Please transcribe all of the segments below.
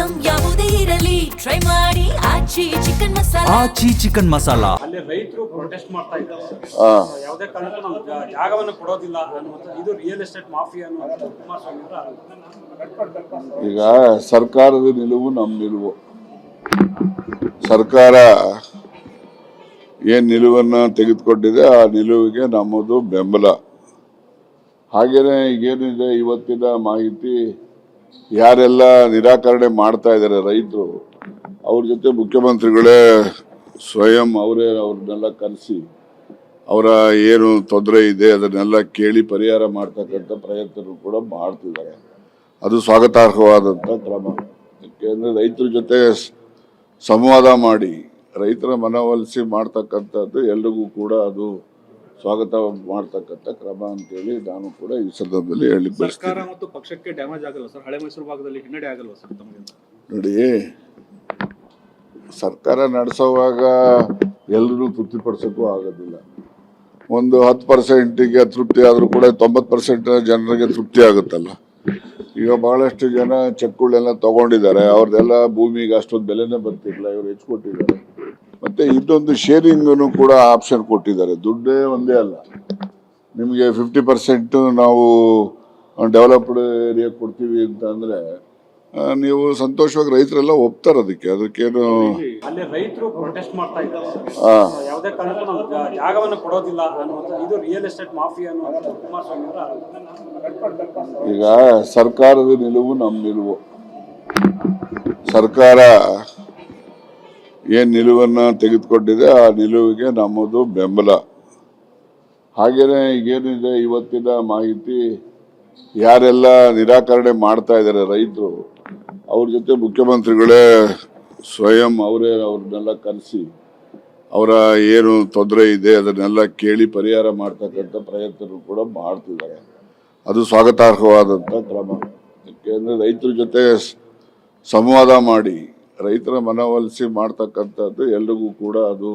Item ಯಾವುದೇ ಇರಲಿ try ಮಾಡಿ ಆಚಿ ಚಿಕನ್ ಮಸಾಲಾ. ಆಚಿ ಚಿಕನ್ ಮಸಾಲಾ. ಅಲ್ಲಿ ರೈತರು ಪ್ರೊಟೆಸ್ಟ್ ಮಾಡ್ತಾ ಇದ್ದಾರೆ. ಯಾವುದೇ ಕಾರಣಕ್ಕೂ ನಾವು ಜಾಗವನ್ನು ಕೊಡೋದಿಲ್ಲ ಅನ್ನುವಂಥದ್ದು ಇದು ರಿಯಲ್ ಎಸ್ಟೇಟ್ ಮಾಫಿಯಾ ಅನ್ನುವಂಥದ್ದು ಕುಮಾರಸ್ವಾಮಿ ಅವರ ಆರೋಪ. ಈಗ ಸರ್ಕಾರದ ನಿಲುವು ನಮ್ಮ ನಿಲುವು. ಸರ್ಕಾರ ಏನ್ ನಿಲುವನ್ನು ತೆಗೆದುಕೊಂಡಿದೆ ಆ ನಿಲುವಿಗೆ ನಮ್ಮದು ಬೆಂಬಲ. ಹಾಗೇನೆ ಈಗೇನಿದೆ ಇವತ್ತಿನ ಮಾಹಿತಿ ಯಾರೆಲ್ಲ ನಿರಾಕರಣೆ ಮಾಡ್ತಾ ಇದ್ದಾರೆ ರೈತರು, ಅವ್ರ ಜೊತೆ ಮುಖ್ಯಮಂತ್ರಿಗಳೇ ಸ್ವಯಂ ಅವ್ರನ್ನೆಲ್ಲ ಕರೆಸಿ ಅವರ ಏನು ತೊಂದರೆ ಇದೆ ಅದನ್ನೆಲ್ಲ ಕೇಳಿ ಪರಿಹಾರ ಮಾಡ್ತಕ್ಕಂಥ ಪ್ರಯತ್ನ ಕೂಡ ಮಾಡ್ತಿದ್ದಾರೆ. ಅದು ಸ್ವಾಗತಾರ್ಹವಾದಂಥ ಕ್ರಮ. ಯಾಕೆಂದ್ರೆ ರೈತರ ಜೊತೆ ಸಂವಾದ ಮಾಡಿ ರೈತರ ಮನವೊಲಿಸಿ ಮಾಡ್ತಕ್ಕಂಥದ್ದು ಎಲ್ರಿಗೂ ಕೂಡ ಅದು ಸ್ವಾಗತ ಮಾಡ್ತಕ್ಕಂಥ ಕ್ರಮ ಅಂತೇಳಿ ನಾನು ಕೂಡ ಈ ಸಂದರ್ಭದಲ್ಲಿ ಹೇಳಿಕ್ಕೆ ಬಯಸ್ತೀನಿ. ಸರ್ಕಾರ ಮತ್ತು ಪಕ್ಷಕ್ಕೆ ಡ್ಯಾಮೇಜ್ ಆಗಲ್ಲ ಸರ್? ಹಳೆ ಮೈಸೂರು ಭಾಗದಲ್ಲಿ ಹಿನ್ನಡೆ ಆಗಲ್ವಾ ಸರ್ ತಮಗೆ? ನೋಡಿ, ಸರ್ಕಾರ ನಡೆಸುವಾಗ ಎಲ್ಲರೂ ತೃಪ್ತಿಪಡಿಸೋಕ್ಕೂ ಆಗೋದಿಲ್ಲ. ಒಂದು 10%ಗೆ ತೃಪ್ತಿ ಆದರೂ ಕೂಡ 90% ಜನರಿಗೆ ತೃಪ್ತಿ ಆಗುತ್ತಲ್ಲ. ಈಗ ಬಹಳಷ್ಟು ಜನ ಚೆಕ್ಗಳೆಲ್ಲ ತಗೊಂಡಿದ್ದಾರೆ, ಅವ್ರದ್ದೆಲ್ಲ ಭೂಮಿಗೆ ಅಷ್ಟೊಂದು ಬೆಲೆನೇ ಬರ್ತಿಲ್ಲ, ಇವ್ರು ಹೆಚ್ಚಿಕೊಟ್ಟಿದ್ದಾರೆ. ಮತ್ತೆ ಇದೊಂದು ಶೇರಿಂಗ್ ಕೂಡ ಆಪ್ಷನ್ ಕೊಟ್ಟಿದ್ದಾರೆ. ದುಡ್ಡೇ ಒಂದೇ ಅಲ್ಲ, ನಿಮಗೆ 50% ನಾವು ಡೆವಲಪ್ಡ್ ಏರಿಯಾ ಕೊಡ್ತೀವಿ ಅಂತ ಅಂದ್ರೆ ನೀವು ಸಂತೋಷವಾಗಿ ರೈತರೆಲ್ಲ ಒಪ್ತಾರೆ. ಅದಕ್ಕೇನು ಅಲ್ಲಿ ರೈತರು ಪ್ರೊಟೆಸ್ಟ್ ಮಾಡ್ತಾ ಇದ್ದಾರೆ. ಯಾವುದೇ ಕಾರಣಕ್ಕೂ ನಾವು ಜಾಗವನ್ನು ಕೊಡೋದಿಲ್ಲ ಅನ್ನುವಂಥದ್ದು ಇದು ರಿಯಲ್ ಎಸ್ಟೇಟ್ ಮಾಫಿಯಾ ಅನ್ನುವಂಥದ್ದು ಕುಮಾರಸ್ವಾಮಿ ಅವರ ಆರೋಪ. ಈಗ ಸರ್ಕಾರದ ನಿಲುವು ನಮ್ಮ ನಿಲುವು. ಸರ್ಕಾರ ಏನ್ ನಿಲುವನ್ನು ತೆಗೆದುಕೊಂಡಿದೆ ಆ ನಿಲುವಿಗೆ ನಮ್ಮದು ಬೆಂಬಲ. ಹಾಗೇನೆ ಈಗೇನಿದೆ ಇವತ್ತಿನ ಮಾಹಿತಿ ಯಾರೆಲ್ಲ ನಿರಾಕರಣೆ ಮಾಡ್ತಾ ಇದ್ದಾರೆ ರೈತರು, ಅವ್ರ ಜೊತೆ ಮುಖ್ಯಮಂತ್ರಿಗಳೇ ಸ್ವಯಂ ಅವ್ರನ್ನೆಲ್ಲ ಕರೆಸಿ ಅವರ ಏನು ತೊಂದರೆ ಇದೆ ಅದನ್ನೆಲ್ಲ ಕೇಳಿ ಪರಿಹಾರ ಮಾಡ್ತಕ್ಕಂಥ ಪ್ರಯತ್ನ ಕೂಡ ಮಾಡ್ತಿದ್ದಾರೆ. ಅದು ಸ್ವಾಗತಾರ್ಹವಾದಂಥ ಕ್ರಮ. ಯಾಕೆಂದ್ರೆ ರೈತರ ಜೊತೆ ಸಂವಾದ ಮಾಡಿ ರೈತರ ಮನವೊಲಿಸಿ ಮಾಡ್ತಕ್ಕಂಥದ್ದು ಎಲ್ರಿಗೂ ಕೂಡ ಅದು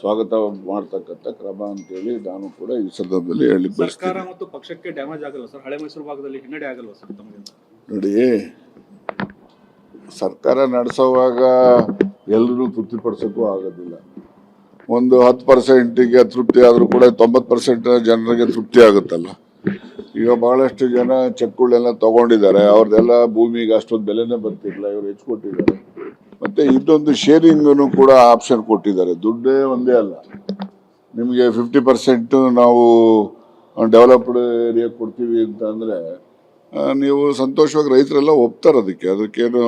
ಸ್ವಾಗತ ಮಾಡ್ತಕ್ಕಂಥ ಕ್ರಮ ಅಂತೇಳಿ ನಾನು ಕೂಡ ಈ ಸಂದರ್ಭದಲ್ಲಿ ಹೇಳಿಕ್ಕೆ ಬಯಸ್ತೀನಿ. ಸರ್ಕಾರ ಮತ್ತು ಪಕ್ಷಕ್ಕೆ ಡ್ಯಾಮೇಜ್ ಆಗಲ್ಲ ಸರ್? ಹಳೆ ಮೈಸೂರು ಭಾಗದಲ್ಲಿ ಹಿನ್ನಡೆ ಆಗಲ್ವಾ ಸರ್ ತಮಗೆ? ನೋಡಿ, ಸರ್ಕಾರ ನಡೆಸುವಾಗ ಎಲ್ಲರೂ ತೃಪ್ತಿಪಡಿಸೋಕ್ಕೂ ಆಗೋದಿಲ್ಲ. ಒಂದು 10%ಗೆ ತೃಪ್ತಿ ಆದರೂ ಕೂಡ 90% ಜನರಿಗೆ ತೃಪ್ತಿ ಆಗುತ್ತಲ್ಲ. ಈಗ ಬಹಳಷ್ಟು ಜನ ಚೆಕ್ಗಳೆಲ್ಲ ತಗೊಂಡಿದ್ದಾರೆ, ಅವ್ರದ್ದೆಲ್ಲ ಭೂಮಿಗೆ ಅಷ್ಟೊಂದು ಬೆಲೆನೇ ಬರ್ತಿಲ್ಲ, ಇವ್ರು ಹೆಚ್ಚಿಕೊಟ್ಟಿದ್ದಾರೆ. ಮತ್ತೆ ಇದೊಂದು ಶೇರಿಂಗ್ ಕೂಡ ಆಪ್ಷನ್ ಕೊಟ್ಟಿದ್ದಾರೆ. ದುಡ್ಡೇ ಒಂದೇ ಅಲ್ಲ, ನಿಮಗೆ 50% ನಾವು ಡೆವಲಪ್ಡ್ ಏರಿಯಾ ಕೊಡ್ತೀವಿ ಅಂತ ಅಂದ್ರೆ ನೀವು ಸಂತೋಷವಾಗಿ ರೈತರೆಲ್ಲ ಒಪ್ತಾರೆ. ಅದಕ್ಕೇನು